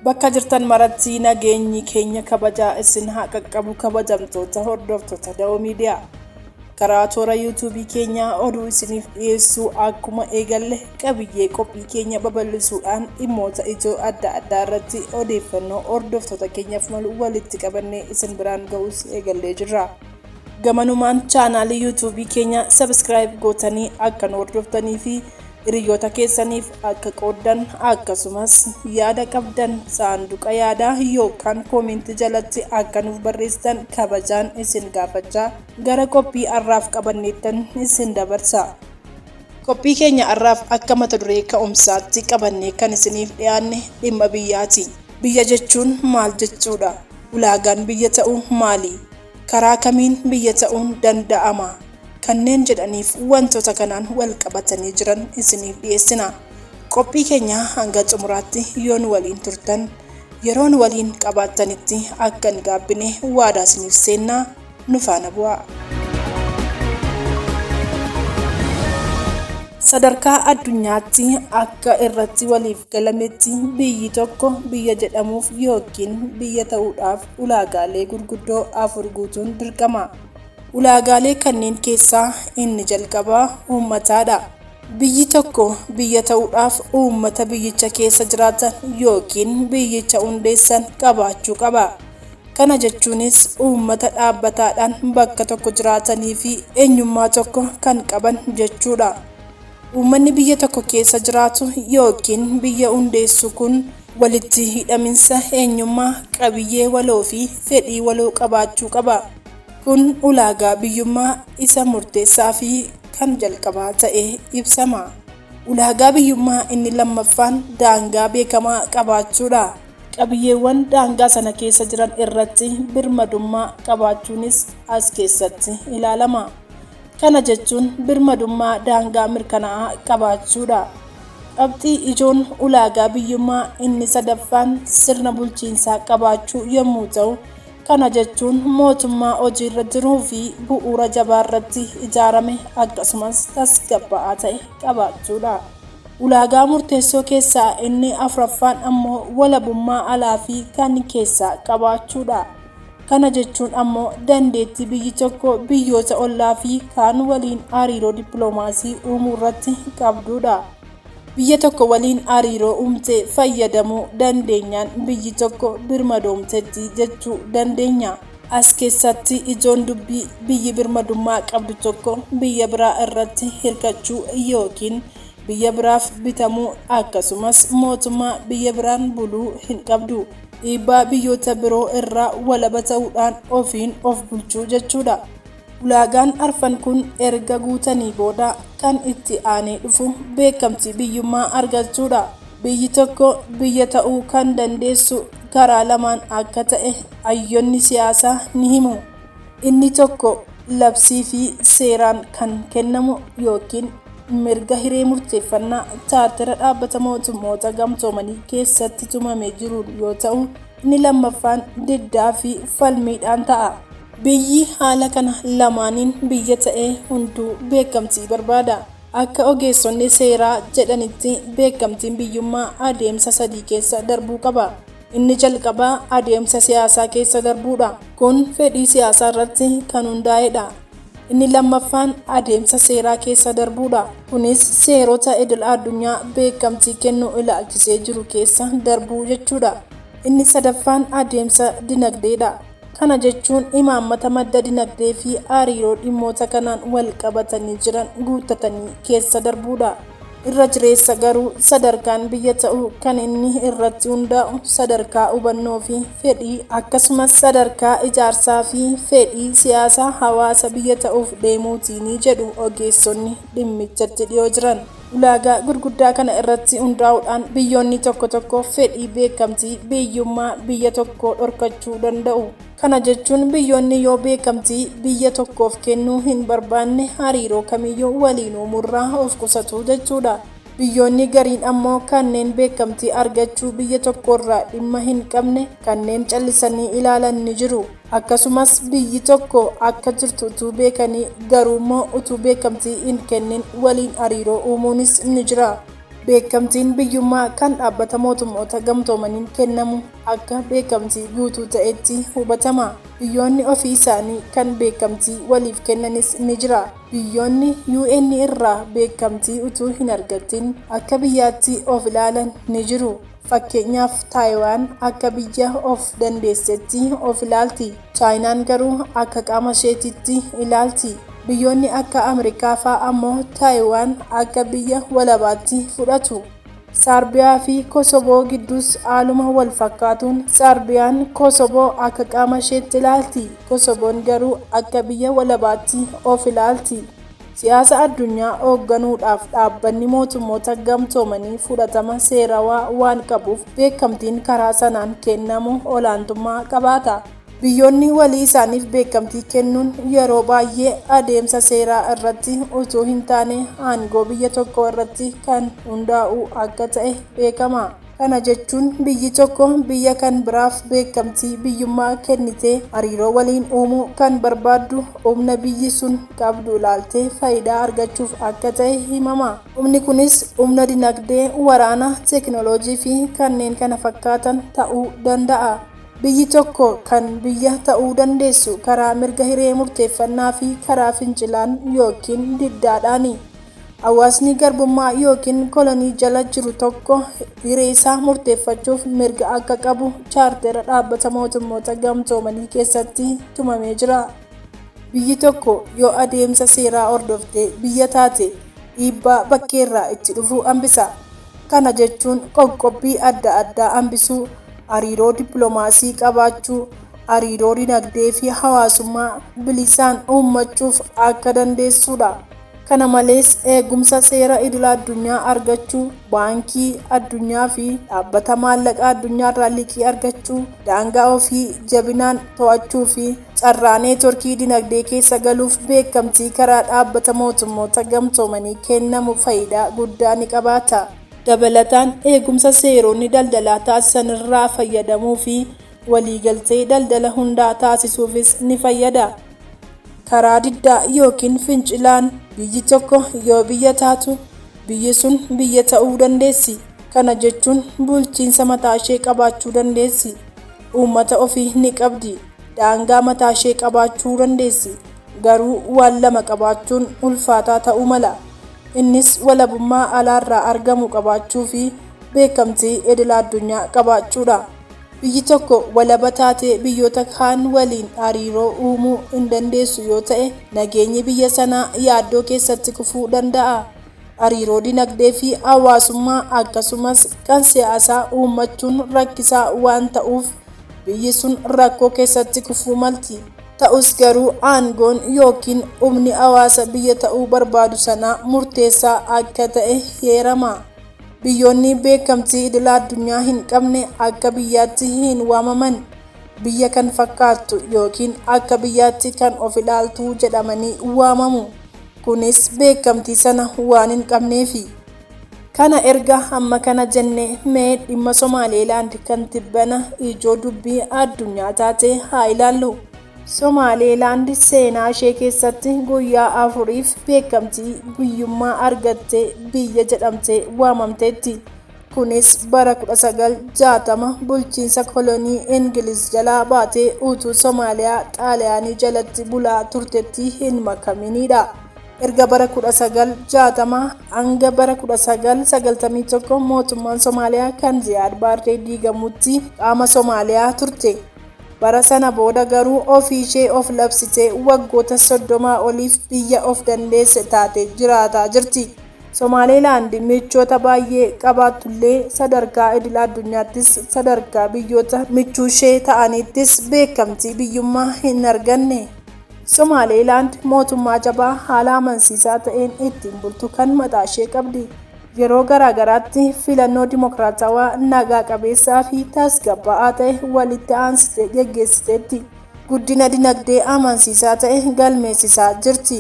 Bakka jirtan maratti nageenyi keenya kabajaa isin haa qaqqabu kabajamtoota hordoftoota Da'oo Miidiyaa. Karaa toora YouTube keenya oduu isiniif dhiyeessuu akkuma eegalle qabiyyee qophii keenya babal'isuudhaan dhimmoota ijoo adda addaa irratti odeeffannoo hordoftoota keenyaaf malu walitti qabannee isin biraan ga'uus eegallee jirra. Gamanumaan chaanaalii YouTube keenya subscribe gootanii akka nu hordoftanii fi hiriyoota keessaniif akka qooddan akkasumas yaada qabdan saanduqa yaadaa yookaan koomentii jalatti akka nuuf barreessitan kabajaan isin gaafachaa gara qophii har'aaf qabanneettan isin dabarsa. Qophii keenya har'aaf akka mata duree ka'umsaatti qabannee kan isiniif dhiyaanne dhimma biyyaati. Biyya jechuun maal jechuudha? Ulaagaan biyya ta'uu maali? Karaa kamiin biyya ta'uun danda'ama? Kanneen jedhaniif wantoota kanaan wal qabatanii jiran isiniif dhiyeessina. Qophii keenya hanga xumuraatti yoo nu waliin turtan yeroo nu waliin qabaattanitti akka hin gaabbine waadaa isiniif seennaa nu faana bu'aa. Sadarkaa addunyaatti akka irratti waliif galametti biyyi tokko biyya jedhamuuf yookiin biyya ta'uudhaaf ulaagaalee gurguddoo 4 guutuun dirqama. Ulaagaalee kanneen keessaa inni jalqabaa uummataadha. Biyyi tokko biyya ta'uudhaaf uummata biyyicha keessa jiraatan yookiin biyyicha hundeessan qabaachuu qaba. Kana jechuunis uummata dhaabbataadhaan bakka tokko jiraatanii fi eenyummaa tokko kan qaban jechuudha. Uummanni biyya tokko keessa jiraatu yookiin biyya hundeessu kun walitti hidhaminsa eenyummaa, qabiyyee waloo fi fedhii waloo qabaachuu qaba. Kun ulaagaa biyyummaa isa murteessaa fi kan jalqabaa ta'ee ibsama. Ulaagaa biyyummaa inni lammaffaan daangaa beekamaa qabaachuudha. Qabiyyeewwan daangaa sana keessa jiran irratti birmadummaa qabaachuunis as keessatti ilaalama. Kana jechuun birmadummaa daangaa mirkanaa'aa qabaachuudha. Qabxii ijoon ulaagaa biyyummaa inni sadaffaan sirna bulchiinsaa qabaachuu yommuu ta'u, kana jechuun mootummaa hojiirra jiruu fi bu'uura jabaa irratti ijaarame akkasumas tasgabba'aa ta'e qabaachuudha. Ulaagaa murteessoo keessaa inni afuraffaan ammoo walabummaa alaa fi kan keessaa qabaachuudha. Kana jechuun ammoo dandeettii biyyi tokko biyyoota ollaa fi kaan waliin hariiroo dippiloomaasii uumuu irratti qabduudha. Biyya tokko waliin hariiroo uumtee fayyadamuu dandeenyaan biyyi tokko birmadoomteetti jechuu dandeenya. As keessatti ijoon dubbii biyyi birmadummaa qabdu tokko biyya biraa irratti hirkachuu yookiin biyya biraaf bitamuu akkasumas mootummaa biyya biraan buluu hin qabdu. Dhiibbaa biyyoota biroo irraa walaba ta'uudhaan ofiin of bulchuu jechuudha. Ulaagaan arfan kun erga guutanii booda kan itti aanee dhufu beekamtii biyyummaa argachuudha. Biyyi tokko biyya ta'uu kan dandeessu karaa lamaan akka ta'e hayyoonni siyaasaa ni himu. Inni tokko labsii fi seeraan kan kennamu yookiin mirga hiree murteeffannaa chaartera dhaabbata mootummoota gamtoomanii keessatti tumamee jiru yoo ta'u, inni lammaffaan diddaa fi falmiidhaan ta'a. Biyyi haala kana lamaaniin biyya ta'ee hunduu beekamtii barbaada. Akka ogeessonni seeraa jedhanitti beekamtiin biyyummaa adeemsa 3 keessa darbuu qaba. Inni jalqabaa adeemsa siyaasaa keessa darbuudha. Kun fedhii siyaasaa irratti kan hundaa'edha. Inni lammaffaan adeemsa seeraa keessa darbuudha. Kunis seerota idil addunyaa beekamtii kennuu ilaalchisee jiru keessa darbuu jechuudha. Inni sadaffaan adeemsa dinagdeedha. Kana jechuun imaammata madda dinagdee fi hariiroo dhimmoota kanaan wal qabatanii jiran guuttatanii keessa darbuudha. Irra jireessa garuu sadarkaan biyya ta'uu kan inni irratti hundaa'u sadarkaa hubannoo fi fedhii akkasumas sadarkaa ijaarsaa fi fedhii siyaasaa hawaasa biyya ta'uuf deemuutiini jedhu ogeessonni dhimmichatti dhiyoo jiran. Ulaagaa gurguddaa kana irratti hundaa'uudhaan biyyoonni tokko tokko fedhii beekamtii biyyummaa biyya tokkoo dhorkachuu danda'u. Kana jechuun biyyoonni yoo beekamtii biyya tokkoof kennuu hin barbaanne hariiroo kamiyyuu waliin uumuurraa of qusatu jechuudha. Biyyoonni gariin ammoo kanneen beekamtii argachuu biyya tokkorraa dhimma hin qabne kanneen callisanii ilaalan ni jiru. Akkasumas biyyi tokko akka jirtu utuu beekanii garuummoo utuu beekamtii hin kennin waliin hariiroo uumuunis ni jira. Beekamtiin biyyummaa kan dhaabbata mootummoota gamtoomaniin kennamu akka beekamtii guutuu ta'etti hubatama. Biyyoonni ofii isaanii kan beekamtii waliif kennanis ni jira. Biyyoonni UN irraa beekamtii utuu hin argatin akka biyyaatti of ilaalan ni jiru. Fakkeenyaaf Taayiwaan akka biyya of dandeessetti of ilaalti. Chaayinaan garuu akka qaama isheetitti ilaalti. Biyyoonni akka Ameerikaa fa'aa ammoo Taayiwaan akka biyya walabaatti fudhatu. Saarbiyaa fi Kosoboo gidduus haaluma wal fakkaatuun Saarbiyaan Kosoboo akka qaama isheetti ilaalti. Kosoboon garuu akka biyya walabaatti of ilaalti. Siyaasa addunyaa hoogganuudhaaf dhaabbanni mootummoota gamtoomanii fudhatama seerawaa waan qabuuf beekamtiin karaa sanaan kennamu olaantummaa qabaata. Biyyoonni walii isaaniif beekamtii kennuun yeroo baay'ee adeemsa seeraa irratti utuu hin taane aangoo biyya tokko irratti kan hundaa'u akka ta'e beekama. Kana jechuun biyyi tokko biyya kan biraaf beekamtii biyyummaa kennitee hariiroo waliin uumuu kan barbaaddu humna biyyi sun qabdu ilaaltee faayidaa argachuuf akka ta'e himama. Humni kunis humna dinagdee, waraana, teekinooloojii fi kanneen kana fakkaatan ta'uu danda'a. Biyyi tokko kan biyya ta'uu dandeessu karaa mirga hiree murteeffannaa fi karaa fincilaan yookiin diddaadhaani. Hawaasni garbummaa yookiin kolonii jala jiru tokko hiree isaa murteeffachuuf mirga akka qabu chaartera dhaabbata mootummoota gamtoomanii keessatti tumamee jira. Biyyi tokko yoo adeemsa seeraa hordoftee biyya taate dhiibbaa bakkeerraa itti dhufu hambisa. Kana jechuun qoqqobbii adda addaa hambisuu, hariiroo dippiloomaasii qabaachuu, hariiroo dinagdee fi hawaasummaa bilisaan uummachuuf akka dandeessudha. Kana malees eegumsa seera idil-addunyaa argachuu, baankii addunyaa fi dhaabbata maallaqaa addunyaarraa liqii argachuu, daangaa ofii jabinaan to'achuu fi carraa neetworkii dinagdee keessa galuuf beekamtii karaa dhaabbata mootummoota gamtoomanii kennamu faayidaa guddaa ni qabaata. Dabalataan eegumsa seeronni daldalaa taasisan irraa fayyadamuu fi waliigaltee daldala hundaa taasisuufis ni fayyada. Karaa diddaa yookiin fincilaan biyyi tokko yoo biyya taatu biyyi sun biyya ta'uu dandeessi. Kana jechuun bulchiinsa mataa ishee qabaachuu dandeessi. Uummata ofii ni qabdi. Daangaa mataa ishee qabaachuu dandeessi. Garuu waan lama qabaachuun ulfaataa ta'uu mala. Innis walabummaa alaarraa argamu qabaachuu fi beekamtii idil-addunyaa qabaachuudha. Biyyi tokko walaba taatee biyyoota kaan waliin hariiroo uumuu hin dandeessu yoo ta'e nageenyi biyya sanaa yaaddoo keessatti kufuu danda'a. Hariiroo dinagdee fi hawaasummaa akkasumas kan siyaasaa uummachuun rakkisaa waan ta'uuf biyyi sun rakkoo keessatti kufuu malti. Ta'us garuu aangoon yookiin humni hawaasa biyya ta'uu barbaadu sanaa murteessaa akka ta'e heerama. Biyyoonni beekamtii idil-addunyaa hin qabne akka biyyaatti hin waamaman. Biyya kan fakkaattu yookiin akka biyyaatti kan of ilaaltu jedhamanii waamamu. Kunis beekamtii sana waan hin qabneefi. Kana erga amma kana jennee mee dhimma Somaaliilaand kan tibbana ijoo dubbii addunyaa taate haa ilaallu. Somaaliilaand seenaa ishee keessatti guyyaa 4f beekamtii biyyummaa argattee biyya jedhamtee waamamteetti. Kunis bara 1960 bulchiinsa kolonii Ingiliz jalaa baatee utuu Somaaliyaa Xaaliyaanii jalatti bulaa turtetti hin makaminidha. Erga bara 1960 hanga bara 1991 mootummaan Somaaliyaa kan Ziyaad Barree diigamutti qaama Somaaliyaa turte. Bara sana booda garuu ofii ishee of labsitee waggoota 30 oliif biyya of dandeesse taate jiraataa jirti. Somaaliilaand michoota baay'ee qabaatullee sadarkaa idil-addunyaattis sadarkaa biyyoota michuu ishee ta'aniittis beekamtii biyyummaa hin arganne. Somaaliilaand mootummaa jabaa haala amansiisaa ta'een ittiin bultu kan mataa ishee qabdi. Yeroo garaagaraatti filannoo dimokiraatawaa nagaa qabeessaa fi tasgabbaa'aa ta'e walitti aansitee geggeessiteetti. Guddina dinagdee amansiisaa ta'e galmeessisaa jirti.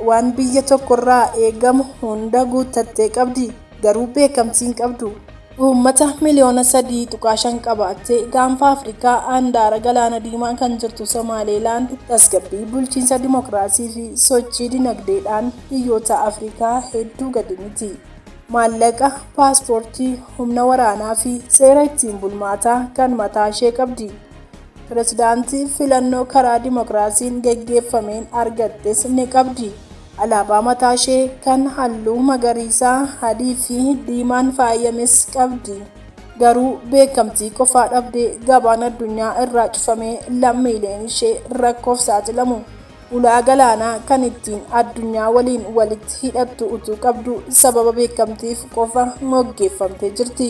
Waan biyya tokkorraa eegamu hunda guuttattee qabdi. Garuu beekamtii hin qabdu. Uummata miliyoona 3.5 qabaattee gaanfa Afrikaa handaara galaana diimaa kan jirtu Somaaliilaand tasgabbii bulchiinsa dimokiraasii fi sochii dinagdeedhaan biyyoota Afrikaa hedduu gadi miti. maallaqa, paaspoortii, humna waraanaa fi seera ittiin bulmaataa kan mataa ishee qabdi. Pireezidaantii filannoo karaa dimokiraasiin geggeeffameen argattes ni qabdi. Alaabaa mataa ishee kan halluu magariisa, adii fi diimaan faayames qabdi. Garuu beekamtii qofaa dhabdee gabaan addunyaa irraa cufamee lammiileen ishee rakkoof saaxilamu. Ulaa galaanaa kan ittiin addunyaa waliin walitti hidhattu utuu qabdu sababa beekamtiif qofa moggeeffamtee jirti.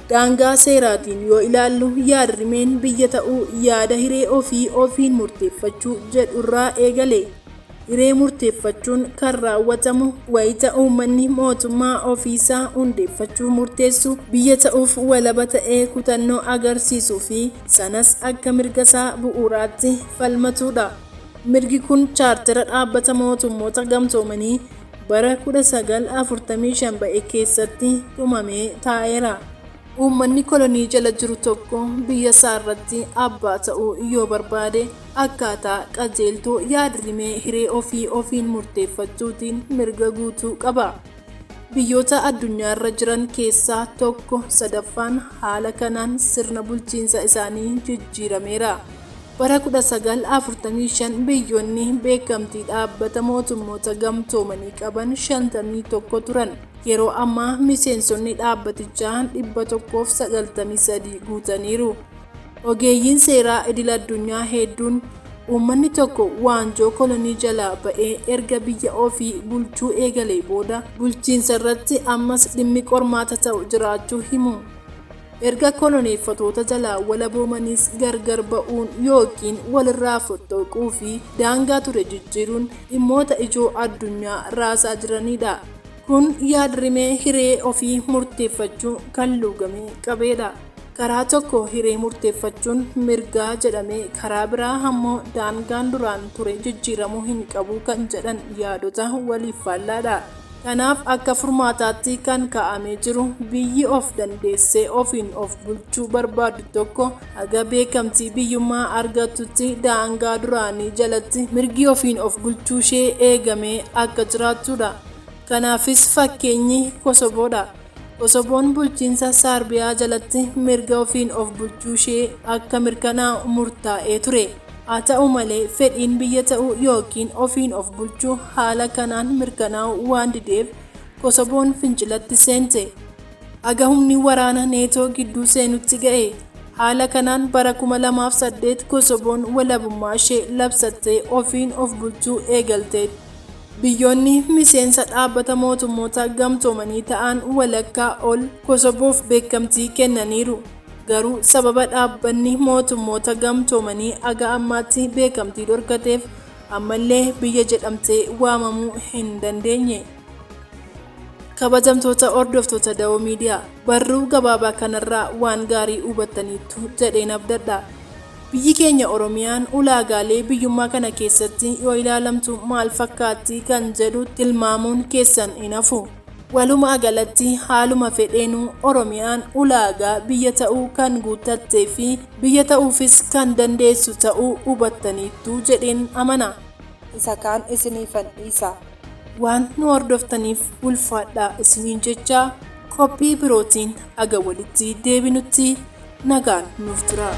Daangaa seeraatiin yoo ilaallu yaadrimeen biyya ta'uu yaada hiree ofii ofiin murteeffachuu jedhurraa eegale. Hiree murteeffachuun kan raawwatamu wayita uummanni mootummaa ofiisaa hundeeffachuu murteessu biyya ta'uuf walaba ta'ee kutannoo agarsiisuu fi sanas akka mirgasaa bu'uuraatti falmatudha. Mirgi kun chaartara dhaabbata mootummoota gamtoomanii bara 1945 ba'e keessatti tumamee taa'eera. Uummanni kolonii jala jiru tokko biyya isaarratti abbaa ta'uu yoo barbaade akkaataa qajeeltuu yaadrimee hiree ofii ofiin murteeffachuutiin mirga guutuu qaba. Biyyoota addunyaarra jiran keessaa tokko sadaffaan haala kanaan sirna bulchiinsa isaanii jijjiirameera. Bara 1945 biyyoonni beekamtii dhaabbata mootummoota gamtoomanii qaban 51 turan. Yeroo ammaa miseensonni dhaabbatichaa 193 guutaniiru. Ogeeyyiin seeraa idil addunyaa hedduun uummanni tokko waanjoo kolonii jalaa ba'ee erga biyya ofii bulchuu eegalee booda bulchiinsa irratti ammas dhimmi qormaata ta'u jiraachuu himu. Erga koloneeffatoota jalaa walaboomaniis gargar ba'uun yookiin walirraa fottooquu fi daangaa ture jijjiiruun dhimmoota ijoo addunyaa raasaa jiranidha. Kun yaadrimee hiree ofii murteeffachuu kan luugamee qabeedha. Karaa tokko hiree murteeffachuun mirgaa jedhamee karaa biraa ammoo daangaan duraan ture jijjiiramuu hin qabu kan jedhan yaadota waliif faallaadha. Kanaaf akka furmaataatti kan kaa'amee jiru biyyi of dandeessee ofiin of bulchuu barbaadu tokko haga beekamtii biyyummaa argatutti daangaa duraanii jalatti mirgi ofiin of bulchuu ishee eegamee akka jiraatudha. Kanaafis fakkeenyi Kosovoodha. Kosovoon bulchiinsa Saarbiyaa jalatti mirga ofiin of bulchuu ishee akka mirkanaa'u murtaa'ee ture. Haa ta'u malee fedhiin biyya ta'uu yookiin ofiin of bulchuu haala kanaan mirkanaa'u waan dideef Kosovoon fincilatti seente. Haga humni waraana neetoo gidduu seenutti ga'e. Haala kanaan bara 2008 Kosovoon walabummaa ishee labsattee ofiin of bulchuu eegalte. Biyyoonni miseensa dhaabbata mootummoota gamtoomanii ta'an walakkaa ol Kosovoof beekamtii kennaniiru. Garuu sababa dhaabbanni mootummoota gamtoomanii haga ammaatti beekamtii dhorkateef ammallee biyya jedhamtee waamamuu hin dandeenye. Kabajamtoota hordoftoota Dawoo Miidiyaa, barruu gabaabaa kanarraa waan gaarii hubattaniittu jedheen abdadha. Biyyi keenya Oromiyaan ulaagaalee biyyummaa kana keessatti yoo ilaalamtu maal fakkaatti kan jedhu tilmaamuun keessan hin hafu. Walumaa galatti haaluma fedheenuu Oromiyaan ulaagaa biyya ta'uu kan guuttattee fi biyya ta'uufis kan dandeessu ta'uu hubattaniittu jedheen amana. Isa kaan isiniifan dhiisa. Waan nu hordoftaniif ulfaadhaa isiniin jecha qophii birootiin aga walitti deebinutti nagaan nuuf tura.